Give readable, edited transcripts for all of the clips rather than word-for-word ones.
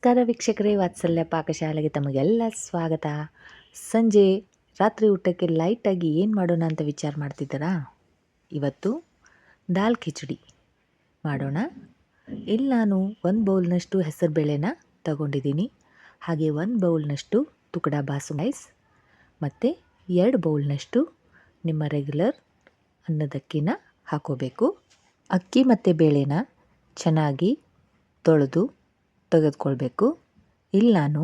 ನಮಸ್ಕಾರ ವೀಕ್ಷಕರೇ, ವಾತ್ಸಲ್ಯ ಪಾಕಶಾಲೆಗೆ ತಮಗೆಲ್ಲ ಸ್ವಾಗತ. ಸಂಜೆ ರಾತ್ರಿ ಊಟಕ್ಕೆ ಲೈಟಾಗಿ ಏನು ಮಾಡೋಣ ಅಂತ ವಿಚಾರ ಮಾಡ್ತಿದ್ದಾರಾ? ಇವತ್ತು ದಾಲ್ ಖಿಚಡಿ ಮಾಡೋಣ. ಇಲ್ಲಿ ನಾನು 1 ಬೌಲ್ನಷ್ಟು ಹೆಸರು ಬೇಳೆನ ತಗೊಂಡಿದ್ದೀನಿ. ಹಾಗೆ 1 ಬೌಲ್ನಷ್ಟು ತುಕಡ ಬಾಸುಮತಿ ರೈಸ್ ಮತ್ತು 2 ಬೌಲ್ನಷ್ಟು ನಿಮ್ಮ ರೆಗ್ಯುಲರ್ ಅನ್ನದಕ್ಕಿನ ಹಾಕೋಬೇಕು. ಅಕ್ಕಿ ಮತ್ತು ಬೇಳೆನ ಚೆನ್ನಾಗಿ ತೊಳೆದು ತೆಗೆದುಕೊಳ್ಬೇಕು. ಇಲ್ಲಿ ನಾನು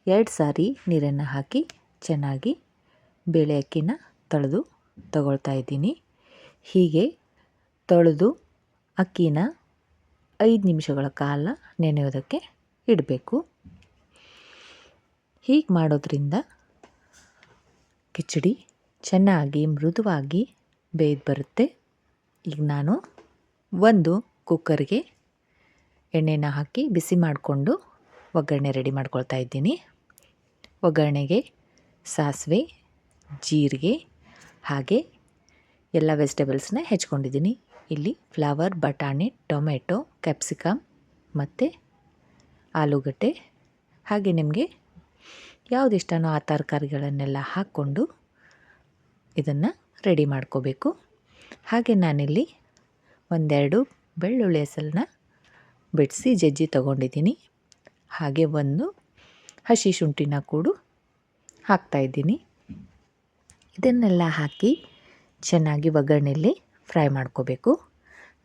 2 ಸಾರಿ ನೀರನ್ನು ಹಾಕಿ ಚೆನ್ನಾಗಿ ಬೇಳೆ ಅಕ್ಕಿನ ತೊಳೆದು ತಗೊಳ್ತಾ ಇದ್ದೀನಿ. ಹೀಗೆ ತೊಳೆದು ಅಕ್ಕಿನ 5 ನಿಮಿಷಗಳ ಕಾಲ ನೆನೆಯೋದಕ್ಕೆ ಇಡಬೇಕು. ಹೀಗೆ ಮಾಡೋದ್ರಿಂದ ಕಿಚಡಿ ಚೆನ್ನಾಗಿ ಮೃದುವಾಗಿ ಬೇಯ್ದು ಬರುತ್ತೆ. ಈಗ ನಾನು ಒಂದು ಕುಕ್ಕರ್ಗೆ ಎಣ್ಣೆನ ಹಾಕಿ ಬಿಸಿ ಮಾಡಿಕೊಂಡು ಒಗ್ಗರಣೆ ರೆಡಿ ಮಾಡ್ಕೊಳ್ತಾ ಇದ್ದೀನಿ. ಒಗ್ಗರಣೆಗೆ ಸಾಸಿವೆ, ಜೀರಿಗೆ ಹಾಗೆ ಎಲ್ಲ ವೆಜಿಟೇಬಲ್ಸ್ನ ಹೆಚ್ಕೊಂಡಿದ್ದೀನಿ. ಇಲ್ಲಿ ಫ್ಲವರ್, ಬಟಾಣಿ, ಟೊಮೆಟೊ, ಕ್ಯಾಪ್ಸಿಕಮ್ ಮತ್ತು ಆಲೂಗಡ್ಡೆ ಹಾಗೆ ನಿಮಗೆ ಯಾವುದು ಇಷ್ಟನೋ ಆ ತರಕಾರಿಗಳನ್ನೆಲ್ಲ ಹಾಕ್ಕೊಂಡು ಇದನ್ನು ರೆಡಿ ಮಾಡ್ಕೋಬೇಕು. ಹಾಗೆ ನಾನಿಲ್ಲಿ 1-2 ಬೆಳ್ಳುಳ್ಳಿ ಹೆಸರನ್ನ ಬಿಡಿಸಿ ಜಜ್ಜಿ ತಗೊಂಡಿದ್ದೀನಿ. ಹಾಗೆ 1 ಹಸಿ ಶುಂಠಿನ ಕೂಡ ಹಾಕ್ತಾಯಿದ್ದೀನಿ. ಇದನ್ನೆಲ್ಲ ಹಾಕಿ ಚೆನ್ನಾಗಿ ಒಗ್ಗರಣೆಯಲ್ಲಿ ಫ್ರೈ ಮಾಡ್ಕೋಬೇಕು.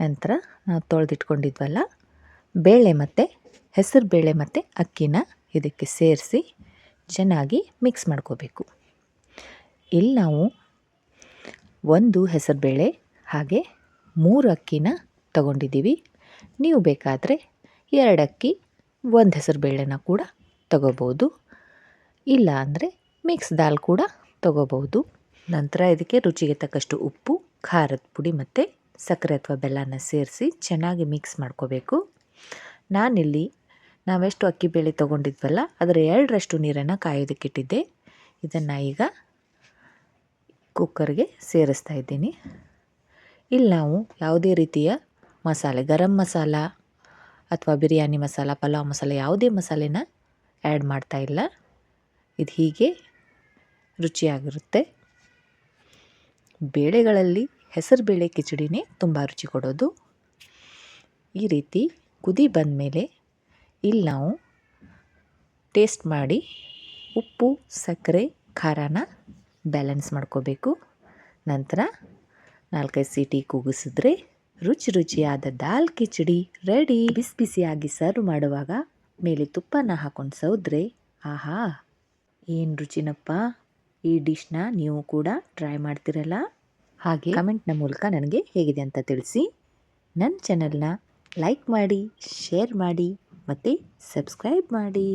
ನಂತರ ನಾವು ತೊಳೆದಿಟ್ಕೊಂಡಿದ್ವಲ್ಲ ಬೇಳೆ ಮತ್ತು ಹೆಸರು ಬೇಳೆ ಮತ್ತು ಅಕ್ಕಿನ ಇದಕ್ಕೆ ಸೇರಿಸಿ ಚೆನ್ನಾಗಿ ಮಿಕ್ಸ್ ಮಾಡ್ಕೋಬೇಕು. ಇಲ್ಲಿ ನಾವು 1 ಹೆಸರು ಬೇಳೆ ಹಾಗೆ 3 ಅಕ್ಕಿನ ತಗೊಂಡಿದ್ದೀವಿ. ನೀವು ಬೇಕಾದರೆ 2 ಅಕ್ಕಿ 1 ಹೆಸರು ಬೇಳೆನ ಕೂಡ ತಗೋಬೋದು. ಇಲ್ಲ ಅಂದರೆ ಮಿಕ್ಸ್ ದಾಲ್ ಕೂಡ ತಗೋಬೋದು. ನಂತರ ಇದಕ್ಕೆ ರುಚಿಗೆ ತಕ್ಕಷ್ಟು ಉಪ್ಪು, ಖಾರದ ಪುಡಿ ಮತ್ತು ಸಕ್ಕರೆ ಅಥವಾ ಬೆಲ್ಲನ ಸೇರಿಸಿ ಚೆನ್ನಾಗಿ ಮಿಕ್ಸ್ ಮಾಡ್ಕೋಬೇಕು. ನಾನಿಲ್ಲಿ ನಾವೆಷ್ಟು ಅಕ್ಕಿ ಬೇಳೆ ತೊಗೊಂಡಿದ್ವಲ್ಲ ಅದರ 2ರಷ್ಟು ನೀರನ್ನು ಕಾಯೋದಕ್ಕಿಟ್ಟಿದ್ದೆ. ಇದನ್ನು ಈಗ ಕುಕ್ಕರ್ಗೆ ಸೇರಿಸ್ತಾ ಇದ್ದೀನಿ. ಇಲ್ಲಿ ನಾವು ಯಾವುದೇ ರೀತಿಯ ಮಸಾಲೆ, ಗರಂ ಮಸಾಲ ಅಥವಾ ಬಿರಿಯಾನಿ ಮಸಾಲ, ಪಲಾವ್ ಮಸಾಲ ಯಾವುದೇ ಮಸಾಲೆನ ಆ್ಯಡ್ ಮಾಡ್ತಾ ಇಲ್ಲ. ಇದು ಹೀಗೆ ರುಚಿಯಾಗಿರುತ್ತೆ. ಬೇಳೆಗಳಲ್ಲಿ ಹೆಸರು ಬೇಳೆ ಕಿಚಡಿನೇ ತುಂಬ ರುಚಿ ಕೊಡೋದು. ಈ ರೀತಿ ಕುದಿ ಬಂದಮೇಲೆ ಇಲ್ಲಿ ನಾವು ಟೇಸ್ಟ್ ಮಾಡಿ ಉಪ್ಪು, ಸಕ್ಕರೆ, ಖಾರನ ಬ್ಯಾಲೆನ್ಸ್ ಮಾಡ್ಕೋಬೇಕು. ನಂತರ 4-5 ಸೀಟಿ ಕೂಗಿಸಿದ್ರೆ ರುಚಿಯಾದ ದಾಲ್ ಕಿಚಡಿ ರೆಡಿ. ಬಿಸಿ ಬಿಸಿಯಾಗಿ ಸರ್ವ್ ಮಾಡುವಾಗ ಮೇಲೆ ತುಪ್ಪನ ಹಾಕೊಂಡು ಸೌದ್ರೆ ಆಹಾ ಏನು ರುಚಿನಪ್ಪ. ಈ ಡಿಶ್ನ ನೀವು ಕೂಡ ಟ್ರೈ ಮಾಡ್ತಿರಲ್ಲ? ಹಾಗೆ ಕಮೆಂಟ್ನ ಮೂಲಕ ನನಗೆ ಹೇಗಿದೆ ಅಂತ ತಿಳಿಸಿ. ನನ್ನ ಚಾನಲ್ನ ಲೈಕ್ ಮಾಡಿ, ಶೇರ್ ಮಾಡಿ ಮತ್ತು ಸಬ್ಸ್ಕ್ರೈಬ್ ಮಾಡಿ.